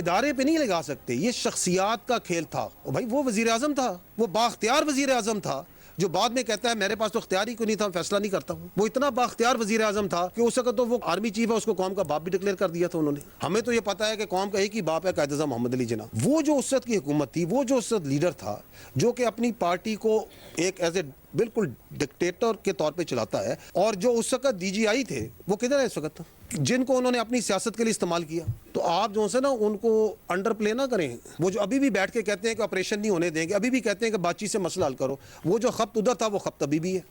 इदारे पे नहीं लगा सकते, ये शख्सियात का खेल था। और भाई वो वजीर आजम था, वो बाख्तियार वजीर आजम था, जो बाद में कहता है मेरे पास तो इख्तियार ही कोई नहीं था, फैसला नहीं करता हूँ। वो इतना बाख्तियार वजीर आजम था कि उस वक्त तो वो आर्मी चीफ है, उसको कौम का बाप भी डिक्लेयर कर दिया था उन्होंने। हमें तो ये पता है कि कौम का एक ही बाप है, कायद-ए-आज़म मोहम्मद अली जिन्ना। वो जो उस वक्त की हुकूमत थी, वो जो उस वक्त लीडर था, जो कि अपनी पार्टी को एक एज ए बिल्कुल डिक्टेटर के तौर पे चलाता है, और जो उस वक्त DGI थे वो किधर है इस वक्त, जिनको उन्होंने अपनी सियासत के लिए इस्तेमाल किया। तो आप जो है ना उनको अंडर प्ले ना करें। वो जो अभी भी बैठ के कहते हैं कि ऑपरेशन नहीं होने देंगे, अभी भी कहते हैं कि बातचीत से मसला हल करो, वो जो खप्त उधर था वो खप्त अभी भी है।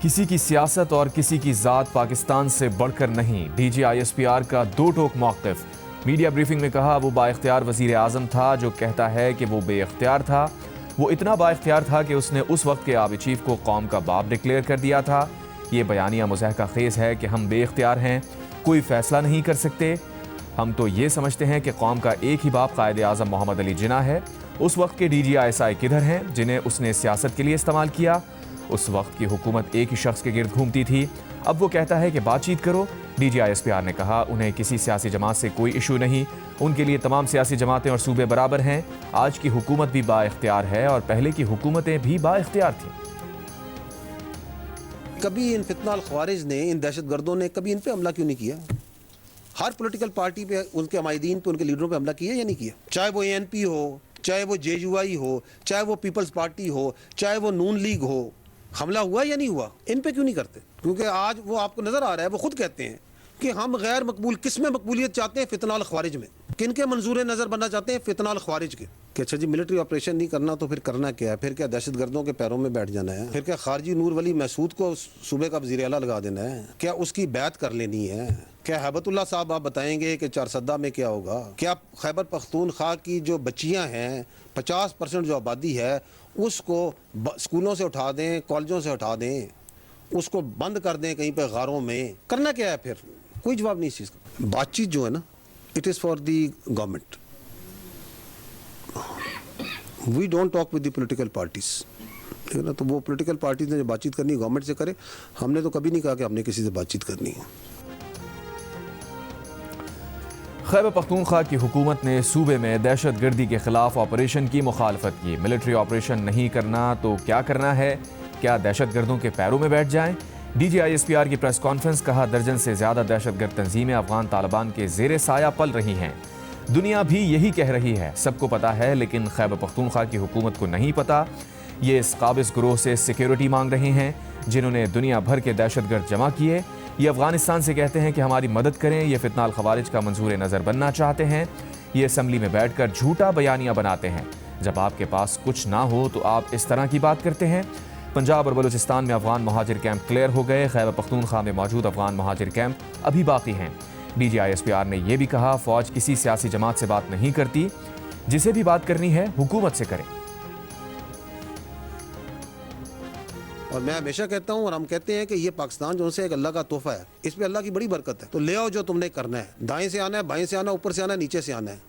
किसी की सियासत और किसी की जात पाकिस्तान से बढ़कर नहीं, DG ISPR का दो टोक मौक़िफ़। मीडिया ब्रीफिंग में कहा वो बाइख्तियार वज़ीर आज़म था जो कहता है कि वो बेइख्तियार था। वो इतना बाइख्तियार था कि उसने उस वक्त के आर्मी चीफ को कौम का बाप डिक्लेयर कर दिया था। ये बयानिया मुज़ाहका खेज़ है कि हम बेइख्तियार हैं, कोई फ़ैसला नहीं कर सकते। हम तो ये समझते हैं कि कौम का एक ही बाप कायद-ए-आज़म मोहम्मद अली जिन्ना है। उस वक्त के DG ISI किधर हैं जिन्हें उसने सियासत के लिए इस्तेमाल किया? उस वक्त की हुकूमत एक ही शख्स के गिर्द घूमती थी। अब वो कहता है कि बातचीत करो। DG ISPR ने कहा उन्हें किसी सियासी जमात से कोई इशू नहीं, उनके लिए तमाम सियासी जमातें और सूबे बराबर हैं। आज की हुकूमत भी बाइख्तियार है और पहले की हुकूमतें भी बाइख्तियार थीं। कभी इन फितनाल ख्वारिज ने, इन दहशतगर्दों ने कभी इन पे हमला क्यों नहीं किया? हर पॉलिटिकल पार्टी पे, उनके अमायदीन पे, उनके लीडरों पे हमला किया या नहीं किया? चाहे वो ANP हो, चाहे वो JUI हो, चाहे वो पीपल्स पार्टी हो, चाहे वो नून लीग हो, हमला हुआ या नहीं हुआ? इन पे क्यों नहीं करते? क्योंकि आज वो आपको नजर आ रहा है, वो खुद कहते हैं कि हम गैर मकबूल, किस में मकबूलियत चाहते हैं? फितनाल ख्वारिज में। किन के मंजूर नजर बनना चाहते हैं? फितनाल ख्वारिज के। कि अच्छा जी मिलिट्री ऑपरेशन नहीं करना तो फिर करना क्या है? फिर क्या दहशतगर्दों के पैरों में बैठ जाना है? फिर क्या खारजी नूर वली महसूद को सूबे का वज़ीर आला लगा देना है? क्या उसकी बैत कर लेनी है? क्या हैबतुल्लाह साहब आप बताएंगे कि चारसद्दा में क्या होगा? क्या खैबर पख्तूनख्वा की जो बच्चियां हैं, 50% जो आबादी है, उसको स्कूलों से उठा दें, कॉलेजों से उठा दें, उसको बंद कर दें कहीं पे गारों में? करना क्या है फिर? कोई जवाब नहीं इस चीज़ का। बातचीत जो है ना, it is for the government. We don't talk with the political parties, ठीक है ना? तो वो पॉलिटिकल पार्टीज ने जो बातचीत करनी है गवर्नमेंट से करे। हमने तो कभी नहीं कहा कि हमने किसी से बातचीत करनी है। खैबर पख्तूनख्वा की हुकूमत ने सूबे में दहशत गर्दी के खिलाफ ऑपरेशन की मुखालफत की। मिलिट्री ऑपरेशन नहीं करना तो क्या करना है? क्या दहशत गर्दों के पैरों में बैठ जाएं? DG ISPR की प्रेस कॉन्फ्रेंस। कहा दर्जन से ज्यादा दहशतगर्द तंजीमें अफगान तालिबान के जेर साया पल रही हैं। दुनिया भी यही कह रही है, सबको पता है, लेकिन खैबर पख्तूनख्वा की हुकूमत को नहीं पता। ये इस काबिज ग्रोह से सिक्योरिटी मांग रहे हैं जिन्होंने दुनिया भर के दहशतगर्द जमा किए। ये अफगानिस्तान से कहते हैं कि हमारी मदद करें। ये फितनाल खवारिज का मंजूर नज़र बनना चाहते हैं। ये असम्बली में बैठकर झूठा बयानिया बनाते हैं। जब आपके पास कुछ ना हो तो आप इस तरह की बात करते हैं। पंजाब और बलूचिस्तान में अफगान महाजिर कैंप क्लियर हो गए। खैबर पख्तूनख्वा में मौजूद अफगान महाजिर कैंप अभी बाकी हैं। DG ISPR ने यह भी कहा फौज किसी सियासी जमात से बात नहीं करती, जिसे भी बात करनी है हुकूमत से करें। और मैं हमेशा कहता हूँ और हम कहते हैं कि ये पाकिस्तान जो से एक अल्लाह का तोहफा है, इस पे अल्लाह की बड़ी बरकत है। तो ले आओ जो तुमने करना है। दाएं से आना है, बाएं से आना है, ऊपर से आना है, नीचे से आना है,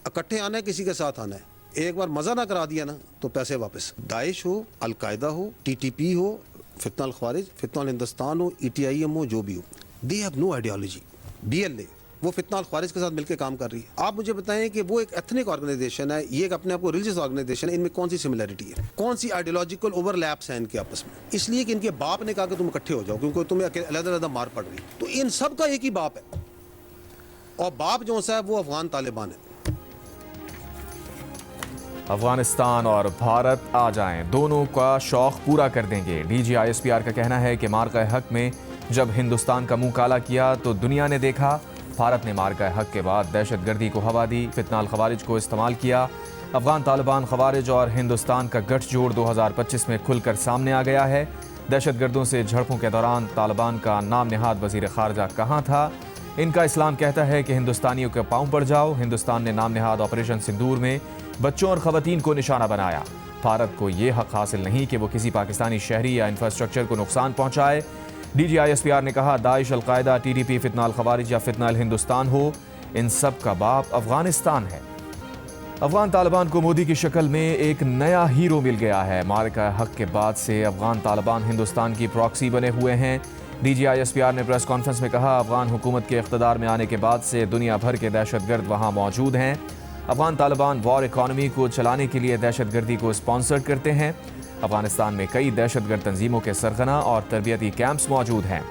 इकट्ठे आना है, किसी के साथ आना है। एक बार मजा ना करा दिया ना तो पैसे वापस। दाइश हो, अलकायदा हो, TTP हो, फितनाल ख्वारिज, फितनाल हिंदुस्तान हो, ETIM हो, जो भी हो, they have no ideology. BLA वो फितनाल ख्वारिज के साथ मिलकर काम कर रही है। आप मुझे बताएं कि वो एक एथनिक ऑर्गेनाइजेशन है, ये एक अपने आप को रिलीजियस ऑर्गेनाइजेशन है, इनमें कौन सी सिमिलरिटी है? कौन सी आइडियोलॉजिकल ओवरलैप्स हैं इनके आपस में? इसलिए कि इनके बाप ने कहा कि तुम इकट्ठे हो जाओ क्योंकि तुम्हें अलग-अलग मार पड़ रही। तो इन सब का एक ही बाप है, और बाप जो सा है वो अफगान तालिबान है। अफगानिस्तान और भारत आ जाएं, दोनों का शौक पूरा कर देंगे। DG ISPR का कहना है कि मार्का हक में जब हिंदुस्तान का मुंह काला किया तो दुनिया ने देखा। भारत ने मार्का हक के बाद दहशतगर्दी को हवा दी, फितनाल खवारिज को इस्तेमाल किया। अफगान तालिबान खवारिज और हिंदुस्तान का गठजोड़ 2025 में खुलकर सामने आ गया है। दहशतगर्दों से झड़पों के दौरान तालिबान का नाम निहाद वजीर खारजा कहाँ था? इनका इस्लाम कहता है कि हिंदुस्तानियों के पाँव पड़ जाओ। हिंदुस्तान ने नाम निहाद ऑपरेशन सिंदूर में बच्चों और ख़वातीन को निशाना बनाया। भारत को ये हक हासिल नहीं कि वो किसी पाकिस्तानी शहरी या इंफ्रास्ट्रक्चर को नुकसान पहुँचाए। DG ISPR ने कहा दाइश, अलकायदा, TTP, फितनाल खवारिज या फितनाल हिंदुस्तान हो, इन सब का बाप अफगानिस्तान है। अफगान तालिबान को मोदी की शक्ल में एक नया हीरो मिल गया है। मार्का हक के बाद से अफगान तालिबान हिंदुस्तान की प्रॉक्सी बने हुए हैं। DGISPR ने प्रेस कॉन्फ्रेंस में कहा, अफगान हुकूमत के इख्तदार में आने के बाद से दुनिया भर के दहशतगर्द वहाँ मौजूद हैं। अफगान तालिबान वॉर इकॉनमी को चलाने के लिए दहशतगर्दी को स्पॉन्सर करते हैं। अफगानिस्तान में कई दहशतगर्द तंजीमों के सरगना और तरबियती कैंप्स मौजूद हैं।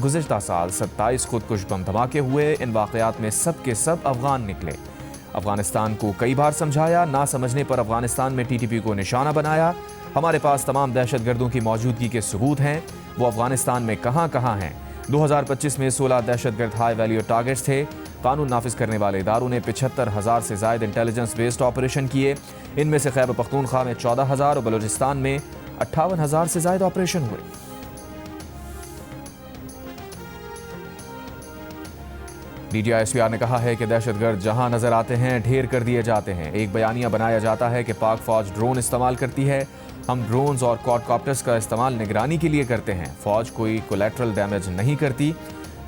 गुज़िश्ता साल 27 खुदकुश बम धमाके हुए। इन वाक़यात में सब के सब अफगान निकले। अफगानिस्तान को कई बार समझाया, ना समझने पर अफगानिस्तान में TTP को निशाना बनाया। हमारे पास तमाम दहशतगर्दों की मौजूदगी के सबूत हैं। वो अफगानिस्तान में कहाँ कहाँ हैं। 2025 में 16 दहशतगर्द हाई वैल्यू टारगेट्स थे। कानून नाफिज करने वाले इदारों ने 75,000 से ज़ायद इंटेलिजेंस बेस्ड ऑपरेशन किए। इनमें से खैबर पख्तूनख्वा में 14,000 और बलूचिस्तान में 58,000 से ज़ायद ऑपरेशन हुए। DGISPR ने कहा है कि दहशतगर्द जहां नजर आते हैं ढेर कर दिए जाते हैं। एक बयानिया बनाया जाता है कि पाक फौज ड्रोन इस्तेमाल करती है। हम ड्रोन्स और क्वाडकॉप्टर्स का इस्तेमाल निगरानी के लिए करते हैं। फौज कोई कोलैटरल डैमेज नहीं करती,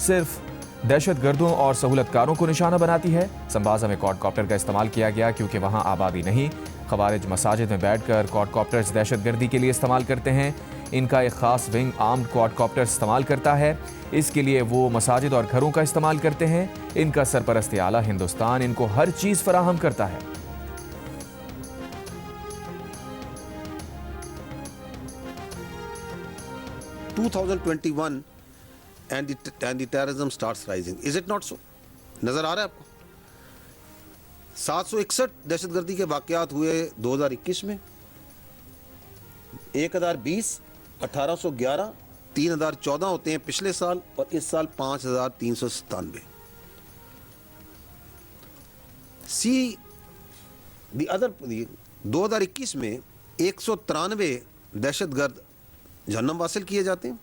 सिर्फ दहशतगर्दों और सहूलतकारों को निशाना बनाती है। संबाजा में क्वाडकॉप्टर का इस्तेमाल किया गया क्योंकि वहां आबादी नहीं। खवारिज मसाजिद में बैठकर क्वाडकॉप्टर्स दहशतगर्दी के लिए इस्तेमाल करते हैं। इनका एक खास विंग आर्म्ड क्वाडकॉप्टर इस्तेमाल करता है। इसके लिए वो मसाजिद और घरों का इस्तेमाल करते हैं। इनका सरपरस्ती आला हिंदुस्तान इनको हर चीज फराहम करता है। ...2021 and the terrorism starts rising. Is it not so? नजर आ रहा है आपको? 761 दहशतगर्दी के वाकयात हुए 2021 में, 1020, 1811, 3014 होते हैं पिछले साल और इस साल 5397। दो 2021 में 193 दहशतगर्द जहन्नम वासिल किए जाते हैं।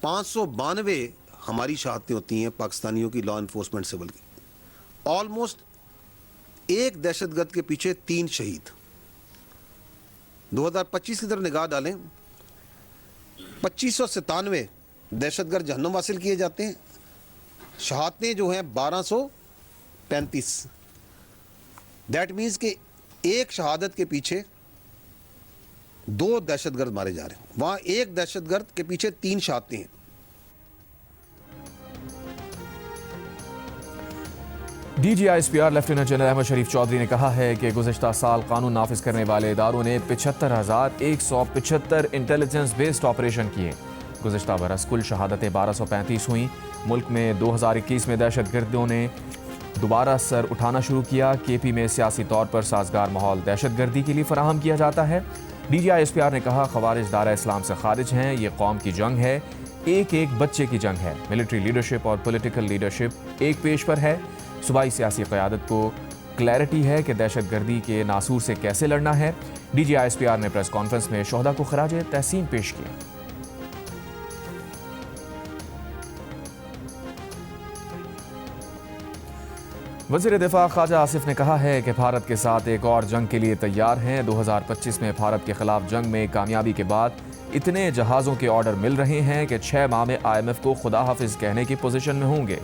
592 हमारी शहादतें होती हैं पाकिस्तानियों की, लॉ इन्फोर्समेंट सिविल की। ऑलमोस्ट एक दहशतगर्द के पीछे 3 शहीद। 2025 की तरफ निगाह डालें, 2597 दहशतगर्द जहन्नम वासिल किए जाते हैं। शहादतें जो हैं 1235। दैट मीन्स कि एक शहादत के पीछे 2 दहशतगर्द मारे जा रहे हैं। वहां एक दहशतगर्द के पीछे 3 शहादतें हैं। DGISPR लेफ्टिनेंट जनरल अहमद शरीफ चौधरी ने कहा है कि गुज़िश्ता साल कानून नाफिज करने वाले इदारों ने 75,175 इंटेलिजेंस बेस्ड ऑपरेशन किए। गुज़िश्ता बरस कुल शहादतें 1235 हुई। मुल्क में 2021 में दहशतगर्दों ने दोबारा सर उठाना शुरू किया। KP में सियासी तौर पर साजगार माहौल दहशतगर्दी के लिए फराहम किया जाता है। DGISPR ने कहा, खवारिज दायरा इस्लाम से खारिज हैं। ये कौम की जंग है, एक एक बच्चे की जंग है। मिलिट्री लीडरशिप और पॉलिटिकल लीडरशिप एक पेश पर है। सूबाई सियासी क़यादत को क्लैरिटी है कि दहशतगर्दी के नासूर से कैसे लड़ना है। DGISPR ने प्रेस कॉन्फ्रेंस में शोहदा को खराज तहसीन पेश किया। वज़ीर दिफा ख्वाजा आसिफ ने कहा है कि भारत के साथ एक और जंग के लिए तैयार हैं। 2025 में भारत के खिलाफ जंग में कामयाबी के बाद इतने जहाज़ों के ऑर्डर मिल रहे हैं कि 6 माह में IMF को खुदा हाफिज कहने की पोजीशन में होंगे।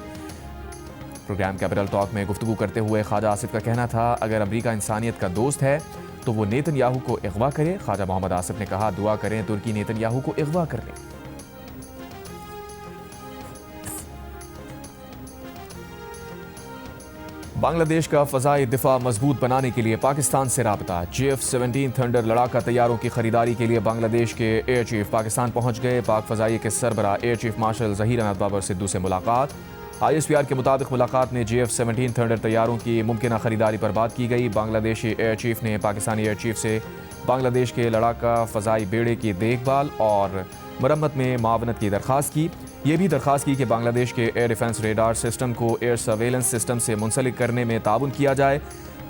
प्रोग्राम कैपिटल टॉक में गुफ्तगू करते हुए ख्वाजा आसिफ का कहना था, अगर अमरीका इंसानियत का दोस्त है तो वो नेतन्याहू को अगवा करे। ख्वाजा मोहम्मद आसिफ ने कहा, दुआ करें तुर्की नेतन्याहू को अगवा कर ले। बांग्लादेश का फ़ज़ाई दिफा मजबूत बनाने के लिए पाकिस्तान से राबता। JF-17 थंडर लड़ाका तैयारों की खरीदारी के लिए बांग्लादेश के एयर चीफ पाकिस्तान पहुंच गए। पाक फ़ज़ाई के सरबरा air chief marshal Zaheer Ahmed Babar Sidhu से मुलाकात। ISPR के मुताबिक मुलाकात में JF-17 थंडर तैयारों की मुमकिन खरीदारी पर बात की गई। बांग्लादेशी एयर चीफ ने पाकिस्तानी एयर चीफ से बांग्लादेश के लड़ाका फ़ज़ाई बेड़े की देखभाल और मरम्मत में मावनत की दरख्वास्त की। ये भी दरख्वास्त की कि बांग्लादेश के एयर डिफेंस रेडार सिस्टम को एयर सर्वेलेंस सिस्टम से मुंसलिक करने में ताउन किया जाए।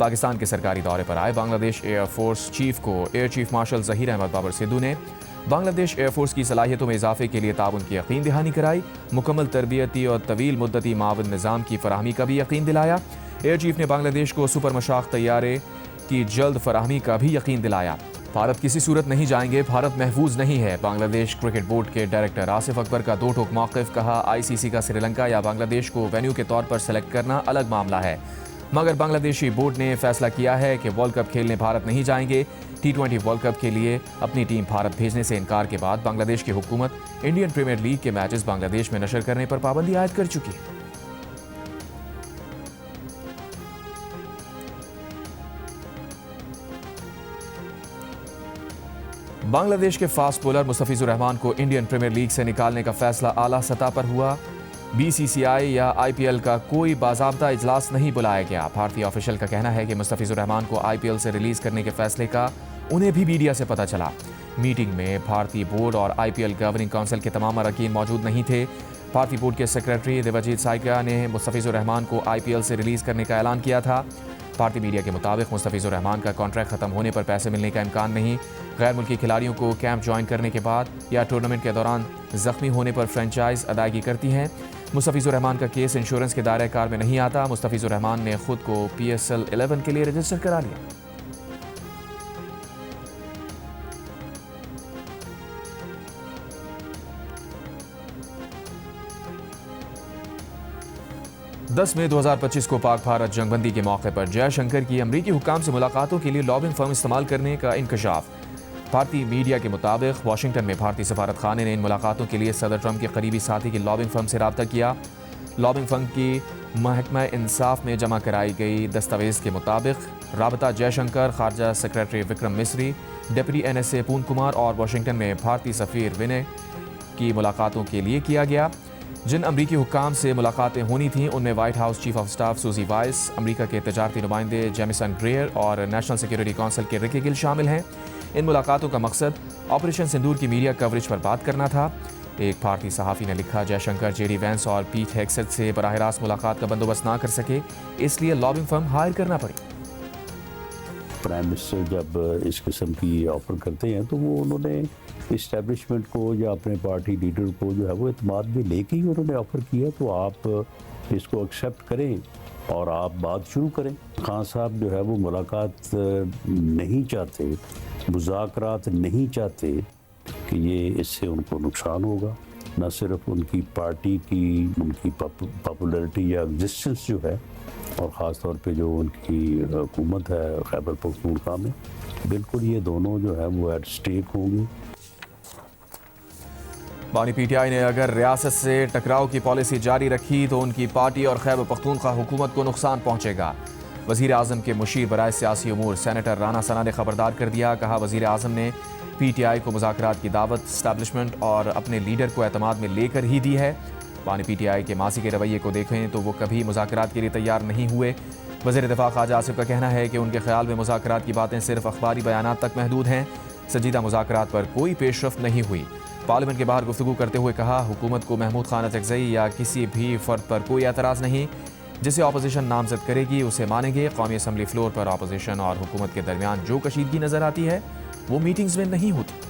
पाकिस्तान के सरकारी दौरे पर आए बांग्लादेश एयर फोर्स चीफ को air chief marshal Zaheer Ahmed Babar Sidhu ने बांग्लादेश एयरफोर्स की सलाहियतों में इजाफे के लिए ताउन की यकीन दहानी कराई। मुकम्मल तरबियती और तवील मुद्दती मावन निज़ाम की फराहमी का भी यकीन दिलाया। एयर चीफ ने बांग्लादेश को सुपर मशाक तैयारे की जल्द फराहमी का भी यकीन दिलाया। भारत किसी सूरत नहीं जाएंगे, भारत महफूज नहीं है। बांग्लादेश क्रिकेट बोर्ड के डायरेक्टर आसिफ अकबर का 2 टोक मौक़िफ़। कहा, ICC का श्रीलंका या बांग्लादेश को वेन्यू के तौर पर सेलेक्ट करना अलग मामला है। मगर बांग्लादेशी बोर्ड ने फैसला किया है कि वर्ल्ड कप खेलने भारत नहीं जाएंगे। T20 वर्ल्ड कप के लिए अपनी टीम भारत भेजने से इनकार के बाद बांग्लादेश की हुकूमत इंडियन प्रीमियर लीग के मैचेस बांग्लादेश में नशर करने पर पाबंदी आयद कर चुकी है। बांग्लादेश के फास्ट बॉलर मुस्तफिजुर रहमान को इंडियन प्रीमियर लीग से निकालने का फैसला आला सतह पर हुआ। BCCI या IPL का कोई बाज़ाब्ता इजलास नहीं बुलाया गया। भारतीय ऑफिशियल का कहना है कि मुस्तफिजुर रहमान को IPL से रिलीज करने के फैसले का उन्हें भी मीडिया से पता चला। मीटिंग में भारतीय बोर्ड और IPL गवर्निंग काउंसिल के तमाम अरकान मौजूद नहीं थे। भारतीय बोर्ड के सेक्रेटरी देवाजीत साइकिया ने मुस्तफिजुर रहमान को IPL से रिलीज करने का ऐलान किया था। भारतीय मीडिया के मुताबिक मुस्तफिजुर रहमान का कॉन्ट्रैक्ट खत्म होने पर पैसे मिलने का इम्कान नहीं। गैर मुल्की खिलाड़ियों को कैंप ज्वाइन करने के बाद या टूर्नामेंट के दौरान जख्मी होने पर फ्रेंचाइज अदायगी करती हैं। मुस्तफिजुर रहमान का केस इंश्योरेंस के दायरे कार में नहीं आता। मुस्तफिजुर रहमान ने खुद को PSL 11 के लिए रजिस्टर करा लिया। दस मई 2025 को पाक भारत जंगबंदी के मौके पर जयशंकर की अमरीकी हुक्काम से मुलाकातों के लिए लॉबिंग फर्म इस्तेमाल करने का इंकशाफ। भारतीय मीडिया के मुताबिक वाशिंगटन में भारतीय सफारत खाने ने इन मुलाकातों के लिए सदर ट्रंप के करीबी साथी की लॉबिंग फर्म से रब्ता किया। लॉबिंग फर्म की महकमा इंसाफ में जमा कराई गई दस्तावेज के मुताबिक राबता Jaishankar, खारजा secretary Vikram Misri, deputy NSA पून कुमार और वाशिंगटन में भारतीय सफीर विनय की मुलाकातों के लिए किया गया। जिन अमरीकी हुक्काम से मुलाकातें होनी थीं उनमें white house chief of staff सूजी वाइस, अमरीका के तजारती नुमाइंदे जेमिसन ग्रेयर और नेशनल सिक्योरिटी काउंसिल के रिकी गिल शामिल हैं। इन मुलाकातों का मकसद ऑपरेशन सिंदूर की मीडिया कवरेज पर बात करना था। एक भारतीय सहाफ़ी ने लिखा, जयशंकर JD वैंस और पीट हेग्सेथ से बराह रास्त मुलाकात का बंदोबस्त ना कर सके, इसलिए लॉबिंग फर्म हायर करना पड़ी। प्राइम मिनिस्टर जब इस किस्म की ऑफ़र करते हैं तो वो उन्होंने इस्टेब्लिशमेंट को या अपने पार्टी लीडर को जो है वो इत्मीनान में लेके ही उन्होंने ऑफ़र किया, तो आप इसको एक्सेप्ट करें और आप बात शुरू करें। खान साहब जो है वो मुलाकात नहीं चाहते, मुज़ाकरात नहीं चाहते कि ये इससे उनको नुकसान होगा। न सिर्फ उनकी पार्टी की उनकी पॉपुलैरिटी या एग्जिस्टेंस जो है, और ख़ास तौर पे जो उनकी हुकूमत है खैबर पख्तूनख्वा में, बिल्कुल ये दोनों जो है वो एट स्टेक होंगे। बानी PTI ने अगर रियासत से टकराव की पॉलिसी जारी रखी तो उनकी पार्टी और खैबर पख्तूनख्वा हुकूमत को नुकसान पहुंचेगा। वज़ीर आज़म के मुशीर बराए सियासी उमूर सेनेटर राना सना ने खबरदार कर दिया। कहा, वज़ीर आज़म ने PTI को मुज़ाकरात की दावत इस्टेब्लिशमेंट और अपने लीडर को एतमाद में लेकर ही दी है। बानी PTI के मासी के रवैये को देखें तो वो कभी मुज़ाकरात के लिए तैयार नहीं हुए। वज़ीर दिफ़ा ख्वाजा आसिफ का कहना है कि उनके ख्याल में मुज़ाकरात की बातें सिर्फ अखबारी बयानात तक महदूद हैं। संजीदा मुज़ाकरात पर कोई पेशरफ्त नहीं हुई। पार्लियामेंट के बाहर गुफ्तगू करते हुए कहा, हुकूमत को महमूद खान अतरज़ई या किसी भी फ़र्द पर कोई एतराज़ नहीं। जिसे अपोजिशन नामजद करेगी उसे मानेंगे। कौमी असम्बली फ्लोर पर अपोजिशन और हुकूमत के दरमियान जो कशीदगी नज़र आती है वो मीटिंग्स में नहीं होती।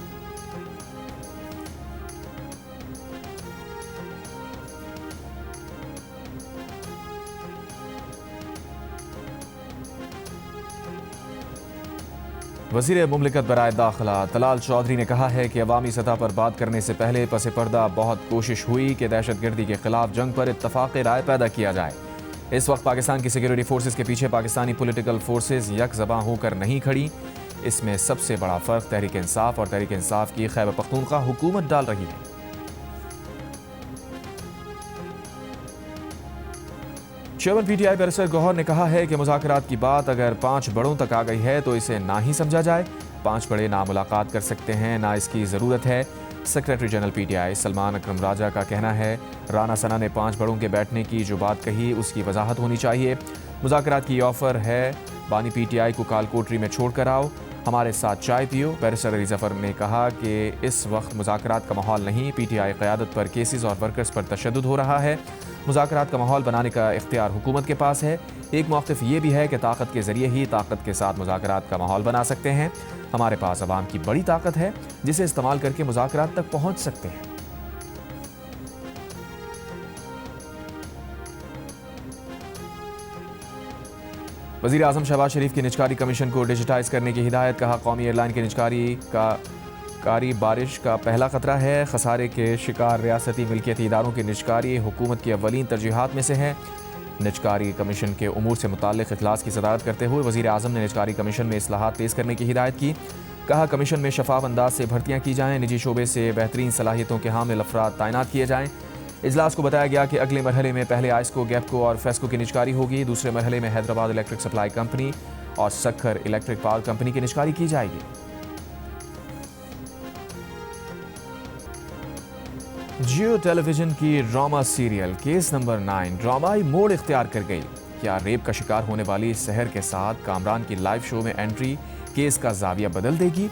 वज़ीर मुमलिकत बराए दाखिला तलाल चौधरी ने कहा है कि अवामी सतह पर बात करने से पहले पस पर्दा बहुत कोशिश हुई कि दहशतगर्दी के खिलाफ जंग पर इत्तफाक़ राय पैदा किया जाए। इस वक्त पाकिस्तान की सिक्योरिटी फोर्सेस के पीछे पाकिस्तानी पॉलिटिकल फोर्सेस यकज़बां होकर नहीं खड़ी। इसमें सबसे बड़ा फ़र्क तहरीक इंसाफ और तहरीक इंसाफ की खैबर पख्तूनख्वा हुकूमत डाल रही है। चेयरमैन PTI बैरिस्टर गौहर ने कहा है कि मुज़ाकरात की बात अगर 5 बड़ों तक आ गई है तो इसे ना ही समझा जाए। 5 बड़े ना मुलाकात कर सकते हैं, ना इसकी ज़रूरत है। सेक्रेटरी जनरल PTI सलमान अकरम राजा का कहना है, राना सना ने 5 बड़ों के बैठने की जो बात कही उसकी वजाहत होनी चाहिए। मुज़ाकरात की ऑफ़र है, बानी PTI को कालकोटरी में छोड़ कर आओ, हमारे साथ चाय पियो। बैरिस्टर अली ज़फ़र ने कहा कि इस वक्त मुज़ाकरात का माहौल नहीं, PTI क़यादत पर केसेस और वर्कर्स पर तशद्दुद हो रहा है। मुज़ाकरात का माहौल बनाने का इख्तियार हुकूमत के पास है। एक मौक़िफ़ ये भी है कि ताकत के ज़रिए ही ताकत के साथ मुज़ाकरात का माहौल बना सकते हैं। हमारे पास अवाम की बड़ी ताकत है जिसे इस्तेमाल करके मुज़ाकरात तक पहुँच सकते हैं। वज़ीर आज़म शहबाज शरीफ की निजकारी कमीशन को डिजिटाइज करने की हिदायत। कहा, कौमी एयरलाइन की निजकारी का बारिश का पहला खतरा है। खसारे के शिकार रियासती मिल्कियती इदारों की निजकारी हुकूमत की अव्वलीन तरजीहात में से है। निजकारी कमीशन के उमूर से मुताल्लिक़ इजलास की सदारत करते हुए वज़ीर आज़म ने निजकारी कमीशन में इस्लाहात तेज़ करने की हिदायत की। कहा, कमीशन में शफाफ अंदाज से भर्तियाँ की जाएँ, निजी शोबे से बेहतरीन सलाहियतों के हामिल अफराद तैनात किए जाएँ। इजलास को बताया गया कि अगले मरहले में पहले आइस्को, गैपको और फेस्को की निजकारी होगी। दूसरे मरहले में हैदराबाद इलेक्ट्रिक सप्लाई कंपनी और सक्खर इलेक्ट्रिक पावर कंपनी की निजकारी की जाएगी। जियो टेलीविजन की ड्रामा सीरियल केस नंबर 9 ड्रामाई मोड़ इख्तियार कर गई। क्या रेप का शिकार होने वाली सहर के साथ कामरान की लाइव शो में एंट्री केस का जाविया बदल देगी?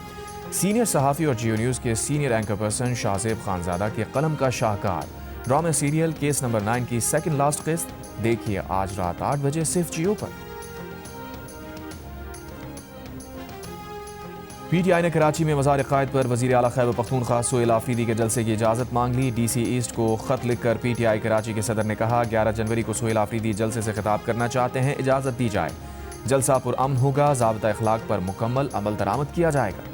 सीनियर सहाफ़ी और जियो न्यूज़ के senior anchor person Shahzeb Khanzada के कलम का शाहकार ड्रामा सीरियल केस नंबर 9 की सेकंड लास्ट किस्त देखिए आज रात 8 बजे सिर्फ जियो पर। पीटीआई ने कराची में मज़ार क़ायद पर वज़ीर आला खैबर पख्तूनख्वा सोहेल आफरीदी के जलसे की इजाज़त मांग ली। डीसी ईस्ट को ख़त लिखकर पीटीआई कराची के सदर ने कहा, 11 जनवरी को सोहेल आफरीदी जलसे से खिताब करना चाहते हैं, इजाज़त दी जाए। जलसा पुरअमन होगा, ज़ाब्ता अखलाक पर मुकम्मल अमल दरामद किया जाएगा।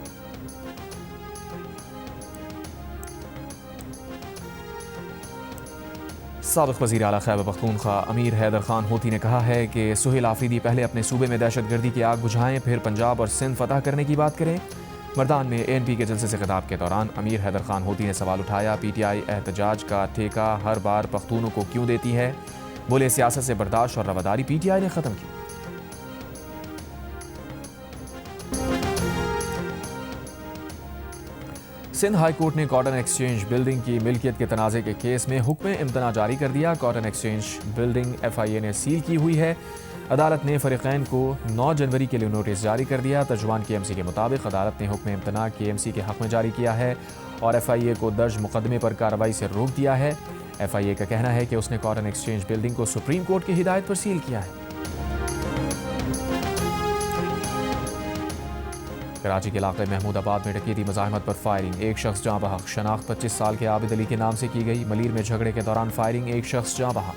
साबिक़ वज़ीर आला खैबर पख्तूनख्वा अमीर हैदर खान होती ने कहा है कि सोहेल आफरीदी पहले अपने सूबे में दहशतगर्दी की आग बुझाएं, फिर पंजाब और सिंध फतह करने की बात करें। मर्दान में एएनपी के जलसे से खिताब के दौरान अमीर हैदर खान होती ने सवाल उठाया, पीटीआई एहतजाज का ठेका हर बार पख्तूनों को क्यों देती है? बोले, सियासत से बर्दाश्त और रवादारी पीटीआई ने ख़त्म की। सिंध हाई कोर्ट ने कॉटन एक्सचेंज बिल्डिंग की मिल्कियत के तनाज़े के केस में हुक्म इम्तना जारी कर दिया। कॉटन एक्सचेंज बिल्डिंग FIA ने सील की हुई है। अदालत ने फ़रीक़ैन को 9 जनवरी के लिए नोटिस जारी कर दिया। तर्जुमान KMC के मुताबिक अदालत ने हुक्म इम्तना KMC के हक़ में जारी किया है और FIA को दर्ज मुकदमे पर कार्रवाई से रोक दिया है। FIA का कहना है कि उसने कॉटन एक्सचेंज बिल्डिंग को सुप्रीम कोर्ट की हिदायत पर सील किया है। कराची के इलाके महमूदाबाद में डकैती मज़ाहमत पर फायरिंग, एक शख्स जाँ बहक। शनाख्त 25 साल के आबिद अली के नाम से की गई। मलीर में झगड़े के दौरान फायरिंग, एक शख्स जाँ बहक।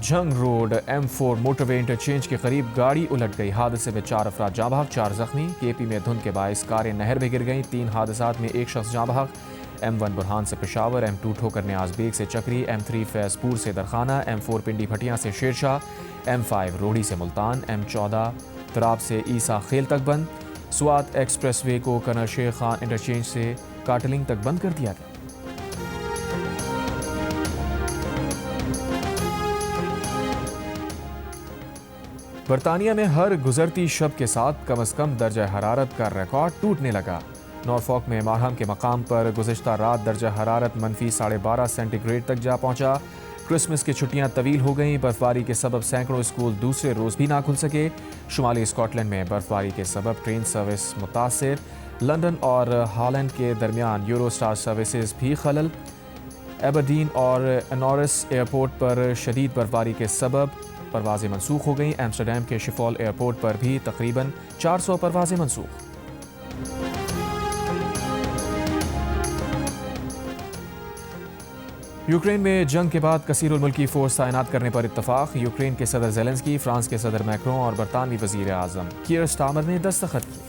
जंग रोड M4 मोटरवे इंटरचेंज के करीब गाड़ी उलट गई। हादसे में 4 अफराद जाँ बहक, 4 जख्मी। KP में धुंध के बायस कारें नहर में गिर गईं। 3 हादसात में एक शख्स जाँ बहक। M1 बुरहान से पेशावर, M2 ठोकर न्याज बेग से चक्री, M3 फैजपुर से दरखाना, M4 पिंडी भटिया से शेरशाह, M5 रोहड़ी से मुल्तान, M14 तराब से ईसा खेल तक बंद। स्वात एक्सप्रेसवे को कर्नल शेख खान इंटरचेंज से काटलिंग तक बंद कर दिया गया। बरतानिया में हर गुजरती शब के साथ कम से कम दर्जा हरारत का रिकॉर्ड टूटने लगा। नॉरफॉक में माहम के मकाम पर गुज़िश्ता रात दर्जा हरारत -12.5 सेंटीग्रेड तक जा पहुंचा। क्रिसमस की छुट्टियां तवील हो गईं। बर्फबारी के सबब सैकड़ों स्कूल दूसरे रोज़ भी ना खुल सके। शुमाली स्कॉटलैंड में बर्फबारी के सबब ट्रेन सर्विस मुतासिर। लंदन और हॉलैंड के दरमियान यूरोस्टार सर्विसेज भी खलल। एबरडीन और एनोरिस एयरपोर्ट पर शदीद बर्फबारी के सबब परवाज़ें मनसूख हो गईं। एम्स्टरडैम के शिफॉल एयरपोर्ट पर भी तकरीबन 400 परवाज़ें मनसूख। यूक्रेन में जंग के बाद कसीरुल मुल्की फोर्स तैनात करने पर इत्तफाक। यूक्रेन के सदर ज़ेलेंस्की, फ्रांस के सदर मैक्रों और बरतानवी वज़ीर आज़म कीयर स्टामर ने दस्तखत किए।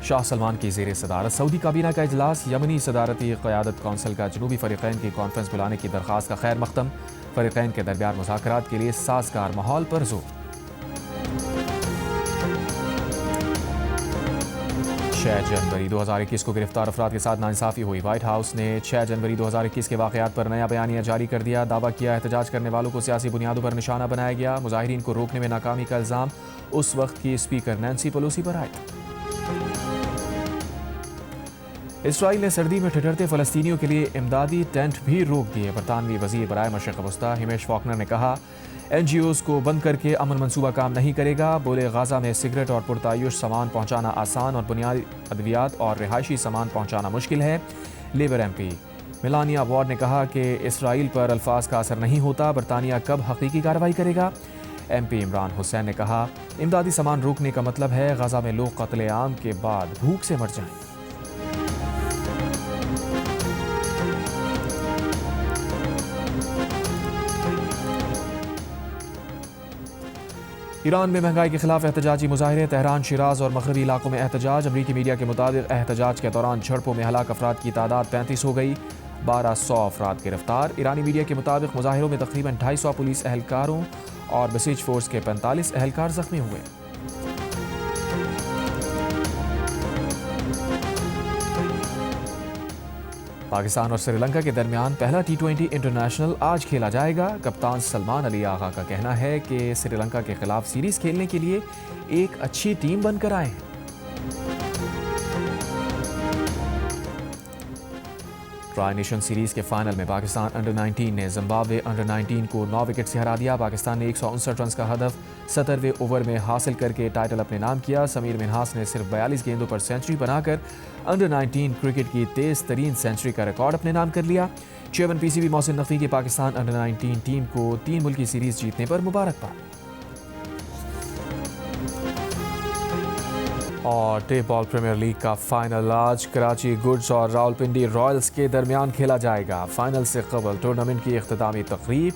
शाह सलमान की ज़ेर सदारत सऊदी काबीना का इजलास। यमनी सदारती क़यादत कौंसिल का जनूबी फ़रीक़ैन की कॉन्फ्रेंस बुलाने की दरख्वास्त का खैर मख्तम। फ़रीक़ैन के दरमियान मुज़ाकरात के लिए साज़गार माहौल पर जोर। 6 जनवरी 2021 को गिरफ्तार अफराद के साथ नाइंसाफ़ी हुई। व्हाइट हाउस ने 6 जनवरी 2021 के वाक़यात पर नया बयानिया जारी कर दिया। दावा किया एहतजाज करने वालों को सियासी बुनियादों पर निशाना बनाया गया। मुजाहिरीन को रोकने में नाकामी का इल्ज़ाम उस वक्त की स्पीकर नैन्सी पेलोसी पर आया। इसराइल ने सर्दी में ठिठुरते फ़लस्तीनियों के लिए इमदादी टेंट भी रोक दिए। बरतानवी वज़ीर बराए मशरिक़ वस्ता हिमेश फॉकनर ने कहा, NGOs को बंद करके अमन मंसूबा काम नहीं करेगा। बोले, गाज़ा में सिगरेट और पुरतायुश सामान पहुँचाना आसान और बुनियादी अद्वियात और रिहायशी सामान पहुँचाना मुश्किल है। लेबर MP मेलानिया वार्ड ने कहा कि इसराइल पर अल्फाज का असर नहीं होता। बरतानिया कब हकीकी कार्रवाई करेगा? MP इमरान हुसैन ने कहा, इमदादी सामान रोकने का मतलब है गाज़ा में लोग कत्ले-आम के बाद भूख से मर जाएं। ईरान में महंगाई के खिलाफ एहतजाजी मुजाहरे, तहरान, शिराज और मगरबी इलाकों में एहतजाज। अमरीकी मीडिया के मुताबिक एहतजाज के दौरान झड़पों में हलाक अफराद की तादाद 35 हो गई, 1200 अफराद गिरफ्तार। ईरानी मीडिया के मुताबिक मुजाहिरों में तकरीबन 250 पुलिस एहलकारों और बसीज फोर्स के 45 एहलकार जख्मी हुए। पाकिस्तान और श्रीलंका के दरमियान पहला T20 इंटरनेशनल आज खेला जाएगा। कप्तान सलमान अली आगा का कहना है कि श्रीलंका के खिलाफ सीरीज खेलने के लिए एक अच्छी टीम बनकर आए हैं। ट्राई नेशन सीरीज के फाइनल में पाकिस्तान अंडर-19 ने जिम्बाब्वे अंडर-19 को 9 विकेट से हरा दिया। पाकिस्तान ने 159 रन का हदफ 70वें ओवर में हासिल करके टाइटल अपने नाम किया। समीर मिन्हास ने सिर्फ 42 गेंदों पर सेंचुरी बनाकर अंडर-19 क्रिकेट की तेज तरीन सेंचुरी का रिकॉर्ड अपने नाम कर लिया। चेयरमैन PCB मोहसिन नकवी की पाकिस्तान अंडर-19 टीम को 3 मुल्की सीरीज जीतने पर मुबारकबाद। और टेप बॉल प्रीमियर लीग का फाइनल आज कराची गुड्स और रावलपिंडी रॉयल्स के दरमियान खेला जाएगा। फाइनल से कबल टूर्नामेंट की इख्तितामी तकरीब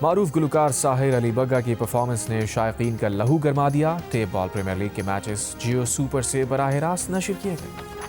मारूफ गुलकार साहिर अली बग्गा की परफॉर्मेंस ने शायकीन का लहू गरमा दिया। टेप बॉल प्रीमियर लीग के मैचेस जियो सुपर से बराह रास्त नशर किए गए।